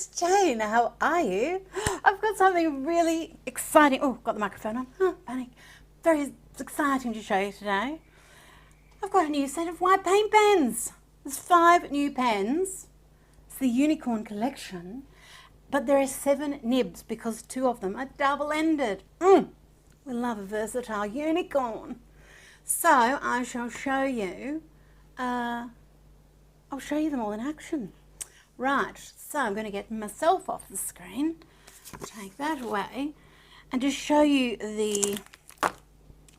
it's Jane. How are you? I've got something really exciting. Oh, got the microphone on. Oh, panic. Very exciting to show you today. I've got a new set of white paint pens. There's 5 new pens. It's the Unicorn collection, but there are 7 nibs because 2 of them are double-ended. We love a versatile unicorn. So I shall show you, I'll show you them all in action. Right, so I'm going to get myself off the screen, take that away, and just show you the,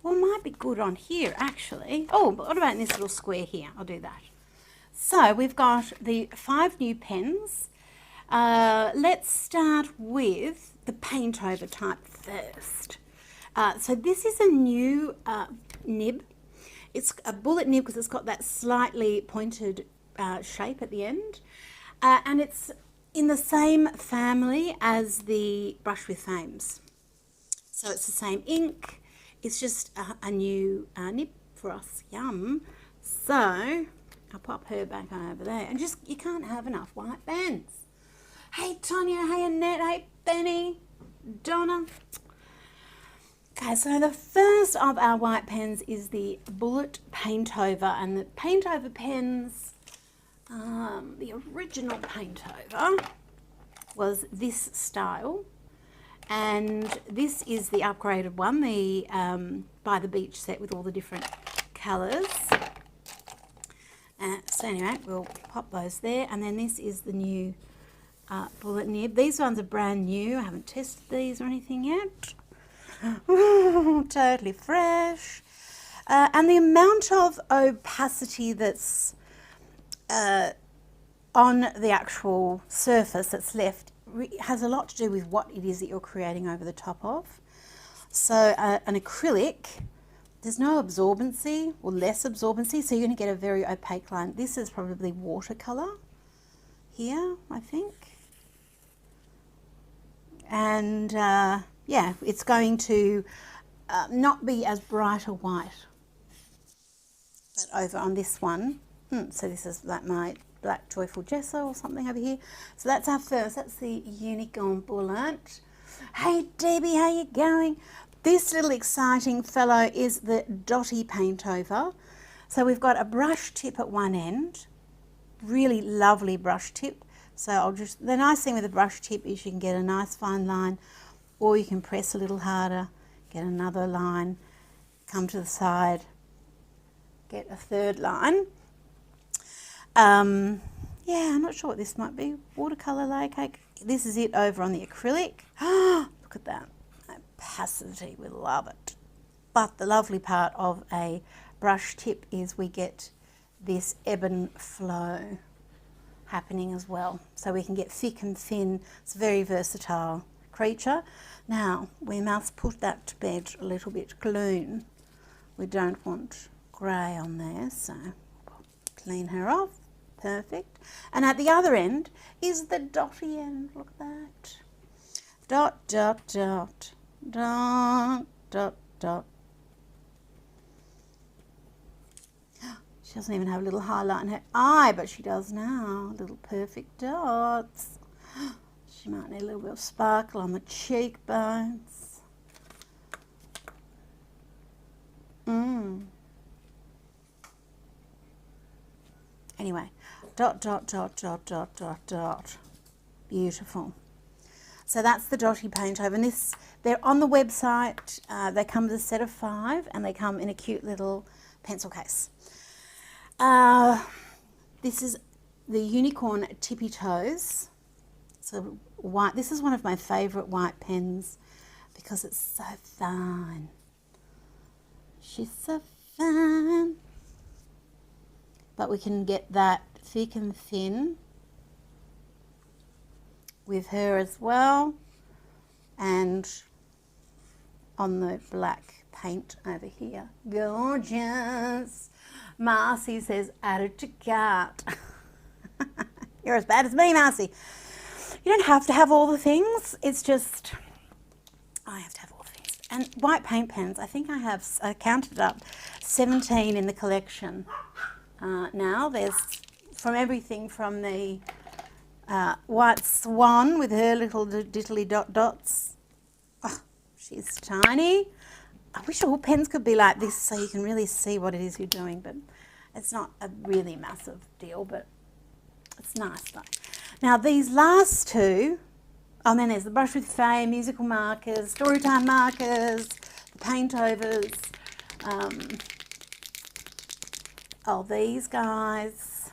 well, might be good on here actually. Oh, but what about in this little square here? I'll do that. So we've got the 5 new pens. Let's start with the Paintover type first. So this is a new nib. It's a bullet nib because it's got that slightly pointed shape at the end. And it's in the same family as the Brush with Flames. So it's the same ink. It's just a new nib for us. Yum. So I'll pop her back over there. And just, you can't have enough white pens. Hey Tonya, hey Annette, hey Benny, Donna. Okay, so the first of our white pens is the Bullet Paintover, and the Paintover pens, the original Paintover was this style, and this is the upgraded one, the by the beach set with all the different colours. So anyway, we'll pop those there, and then this is the new bullet nib. These ones are brand new. I haven't tested these or anything yet. Ooh, totally fresh. And the amount of opacity that's on the actual surface that's left has a lot to do with what it is that you're creating over the top of. So an acrylic, there's no absorbency or less absorbency, so you're going to get a very opaque line. This is probably watercolour here, I think. And yeah, it's going to not be as bright a white. But over on this one, so this is like my Black Joyful Gesso or something over here. So that's our first, that's the Unicorn Bullet. Hey Debbie, how you going? This little exciting fellow is the Dotty Paintover. So we've got a brush tip at one end, really lovely brush tip. So I'll just, the nice thing with a brush tip is you can get a nice fine line, or you can press a little harder, get another line, come to the side, get a third line. Yeah, I'm not sure what this might be. Watercolour-like. This is it over on the acrylic. Look at that opacity, we love it. But the lovely part of a brush tip is we get this ebb and flow happening as well. So we can get thick and thin. It's a very versatile creature. Now, we must put that to bed a little bit clean. We don't want grey on there, so clean her off. Perfect. And at the other end is the dotty end. Look at that. Dot, dot, dot, dot, dot, dot. She doesn't even have a little highlight in her eye, but she does now. Little perfect dots. She might need a little bit of sparkle on the cheekbones. Anyway, dot, dot, dot, dot, dot, dot, dot. Beautiful. So that's the Dotty Paintover, and this, they're on the website. They come with a set of 5, and they come in a cute little pencil case. This is the Unicorn Tippy Toes. So white. This is one of my favourite white pens because it's so fine. She's so fine. But we can get that thick and thin with her as well, and on the black paint over here. Gorgeous. Marcy says, add it to cart. You're as bad as me, Marcy. You don't have to have all the things. It's just, I have to have all the things. And white paint pens, I think I counted up 17 in the collection. Now there's from everything from the White Swan with her little diddly dots. Oh, she's tiny. I wish all pens could be like this so you can really see what it is you're doing, but it's not a really massive deal, but it's nice though. Now these last two, and then there's the Brush with Fame, musical markers, storytime markers, the Paintovers. Oh, these guys.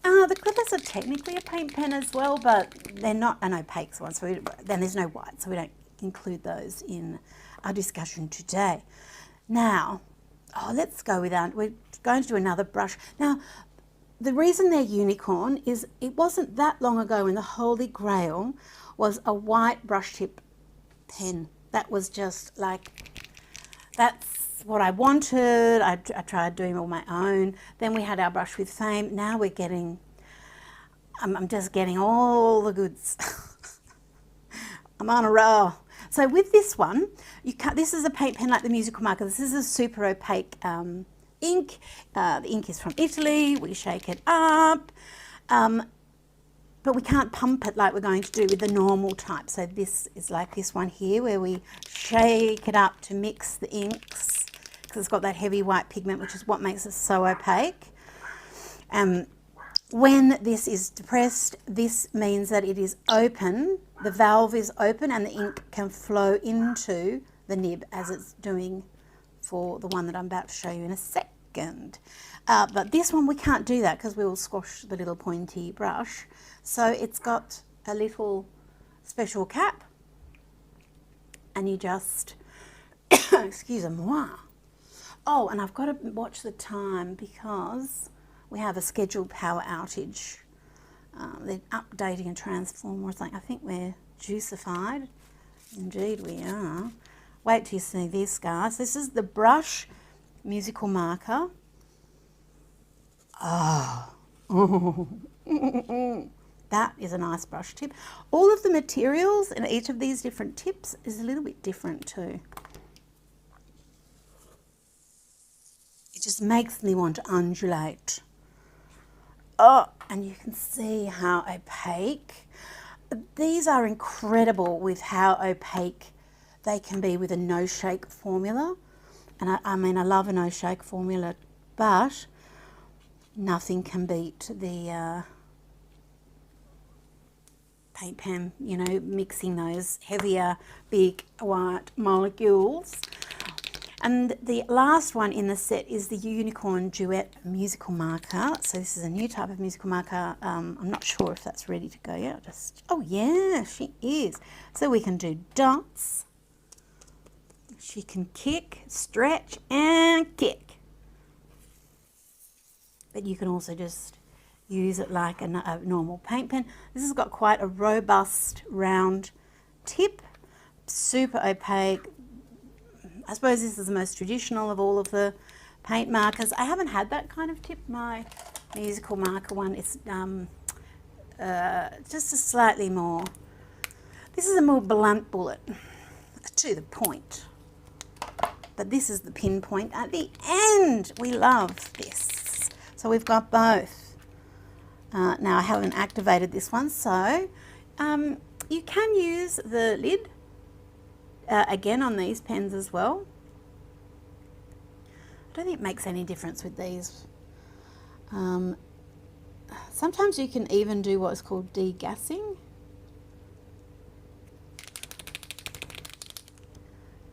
The clippers are technically a paint pen as well, but they're not an opaque one, so then there's no white, so we don't include those in our discussion today. Now, let's go with that. We're going to do another brush. Now, the reason they're unicorn is it wasn't that long ago when the Holy Grail was a white brush tip pen. That was just like, that's what I wanted. I tried doing all my own. Then we had our Brush with Fame. Now we're getting, I'm just getting all the goods. I'm on a roll. So with this one, this is a paint pen like the musical marker. This is a super opaque ink. The ink is from Italy. We shake it up, but we can't pump it like we're going to do with the normal type. So this is like this one here where we shake it up to mix the inks because it's got that heavy white pigment, which is what makes it so opaque. When this is depressed, this means that it is open, the valve is open and the ink can flow into the nib as it's doing for the one that I'm about to show you in a second. But this one we can't do that because we will squash the little pointy brush. So it's got a little special cap and you just, excuse-moi. Oh, and I've got to watch the time because we have a scheduled power outage. They're updating a transformer or something. I think we're juicified. Indeed we are. Wait till you see this, guys. This is the brush musical marker. Oh. That is a nice brush tip. All of the materials in each of these different tips is a little bit different too. It just makes me want to undulate. Oh, and you can see how opaque. These are incredible with how opaque they can be with a no-shake formula. And I mean, I love a no-shake formula, but nothing can beat the paint pen, you know, mixing those heavier, big white molecules. And the last one in the set is the Unicorn Duet musical marker. So this is a new type of musical marker. I'm not sure if that's ready to go yet. Oh yeah, she is. So we can do dots. She can kick, stretch and kick. But you can also just use it like a normal paint pen. This has got quite a robust round tip, super opaque. I suppose this is the most traditional of all of the paint markers. I haven't had that kind of tip. My musical marker one is just a slightly more, this is a more blunt bullet to the point. But this is the pinpoint at the end. We love this. So we've got both. Now I haven't activated this one, so you can use the lid again on these pens as well. I don't think it makes any difference with these. Sometimes you can even do what's called degassing.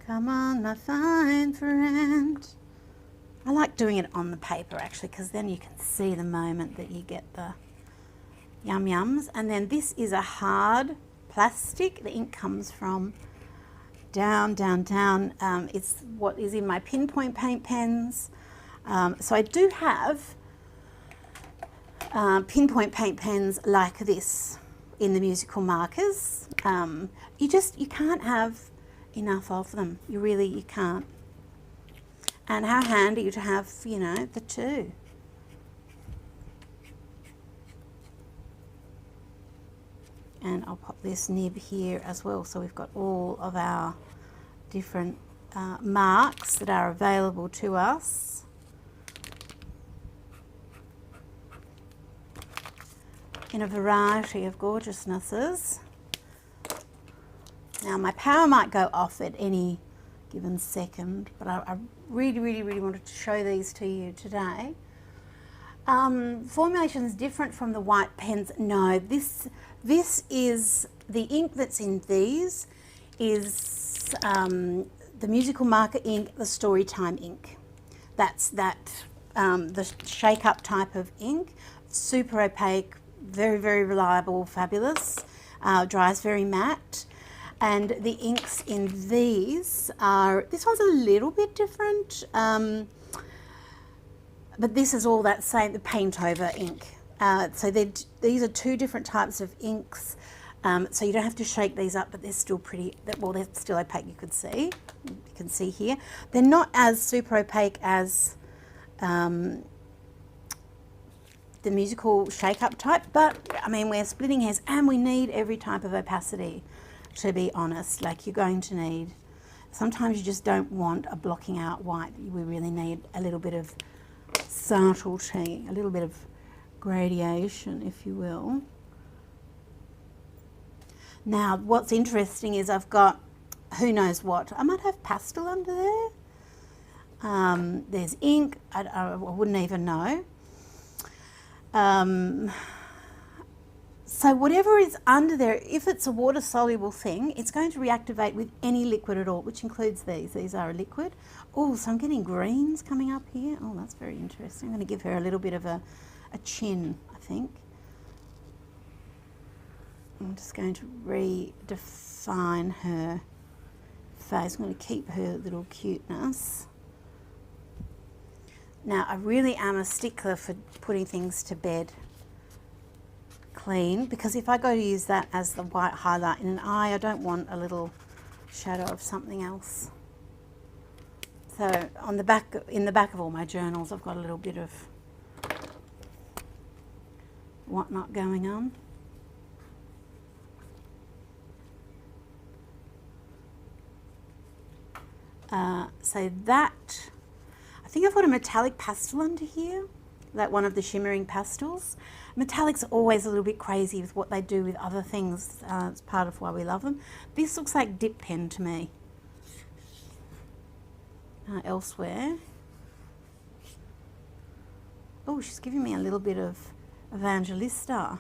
Come on, my fine friend. I like doing it on the paper actually, because then you can see the moment that you get the yum yums. And then this is a hard plastic. The ink comes from down, down, down. It's what is in my pinpoint paint pens. So I do have pinpoint paint pens like this in the musical markers. You can't have enough of them. You can't. And how handy to have, you know, the two. And I'll pop this nib here as well, so we've got all of our different marks that are available to us. in a variety of gorgeousnesses. Now my power might go off at any given second, but I really wanted to show these to you today. Formulation is different from the white pens. No, this is the ink that's in these is the musical marker ink, the Storytime ink. That's the shake up type of ink. Super opaque, very reliable, fabulous. Dries very matte. And the inks in these are, this one's a little bit different, but this is all that same, the Paintover ink. So these are two different types of inks. So you don't have to shake these up, but they're still pretty, well, they're still opaque, you can see here. They're not as super opaque as the musical shake up type, but I mean, we're splitting hairs and we need every type of opacity, to be honest. Like, you're going to need, sometimes you just don't want a blocking out white. We really need a little bit of subtlety, a little bit of gradation, if you will. Now, what's interesting is I've got, who knows what, I might have pastel under there. There's ink, I wouldn't even know. So whatever is under there, if it's a water soluble thing, it's going to reactivate with any liquid at all, which includes these. These are a liquid. Oh, so I'm getting greens coming up here. Oh, that's very interesting. I'm going to give her a little bit of a chin, I think. I'm just going to redefine her face. I'm going to keep her little cuteness. Now, I really am a stickler for putting things to bed clean, because if I go to use that as the white highlight in an eye, I don't want a little shadow of something else. So on the back, in the back of all my journals, I've got a little bit of whatnot going on. So that, I think I've got a metallic pastel under here, like one of the shimmering pastels. Metallics are always a little bit crazy with what they do with other things. It's part of why we love them. This looks like dip pen to me. Elsewhere. Oh, she's giving me a little bit of Evangelista.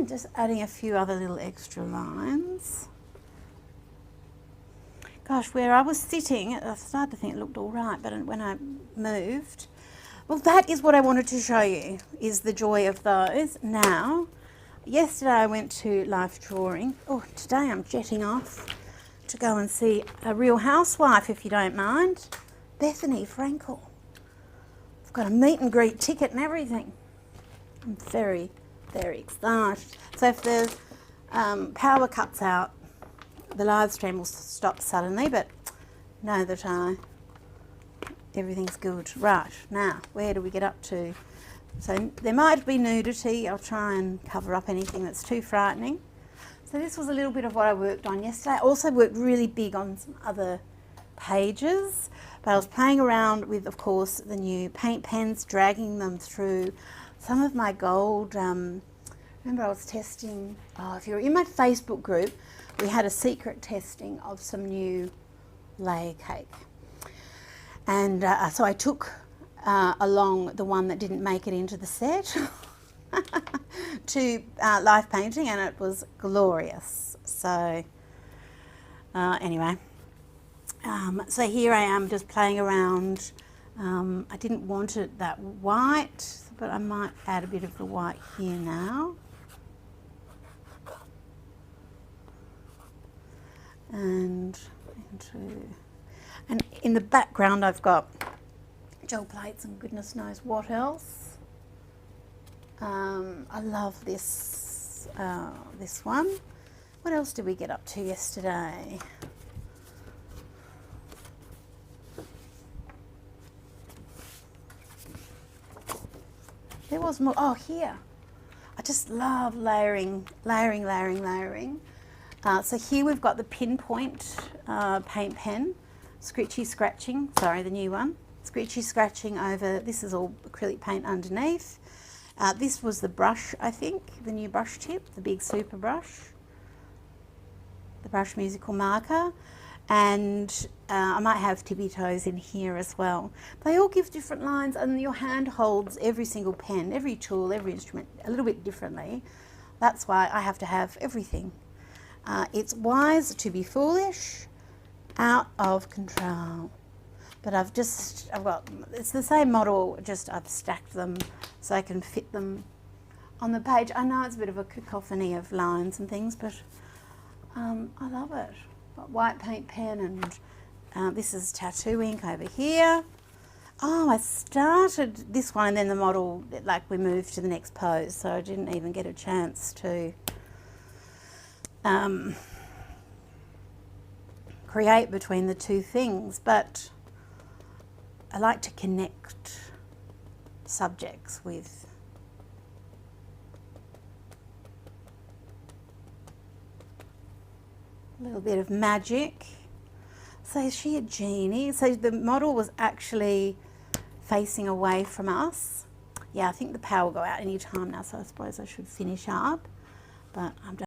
Just adding a few other little extra lines. Gosh, where I was sitting, I started to think it looked all right, but when I moved, well, that is what I wanted to show you, is the joy of those. Now, yesterday I went to Life Drawing. Oh, today I'm jetting off to go and see a Real Housewife, if you don't mind. Bethany Frankel. I've got a meet and greet ticket and everything. I'm very excited. So if the power cuts out, the live stream will stop suddenly, but know that everything's good. Right, now, where do we get up to? So there might be nudity. I'll try and cover up anything that's too frightening. So this was a little bit of what I worked on yesterday. I also worked really big on some other pages, but I was playing around with, of course, the new paint pens, dragging them through some of my gold. Remember I was testing, if you're in my Facebook group, we had a secret testing of some new layer cake. And so I took along the one that didn't make it into the set to live painting, and it was glorious. So anyway, so here I am just playing around. I didn't want it that white, but I might add a bit of the white here now. And in the background I've got gel plates and goodness knows what else. I love this this one. What else did we get up to yesterday? There was more. Oh, here. I just love layering. So here we've got the Pinpoint paint pen, scritchy scratching, sorry, the new one. Scritchy scratching over, this is all acrylic paint underneath. This was the brush, I think, the new brush tip, the big super brush, the brush musical marker. And I might have tippy toes in here as well. They all give different lines, and your hand holds every single pen, every tool, every instrument a little bit differently. That's why I have to have everything. It's wise to be foolish, out of control. But I've got, it's the same model, just I've stacked them so I can fit them on the page. I know it's a bit of a cacophony of lines and things, but I love it. Got white paint pen, and this is tattoo ink over here. Oh, I started this one and then the model, like we moved to the next pose, so I didn't even get a chance to create between the two things, but I like to connect subjects with a little bit of magic. So is she a genie? So the model was actually facing away from us. Yeah, I think the power will go out any time now, so I suppose I should finish up, but I'm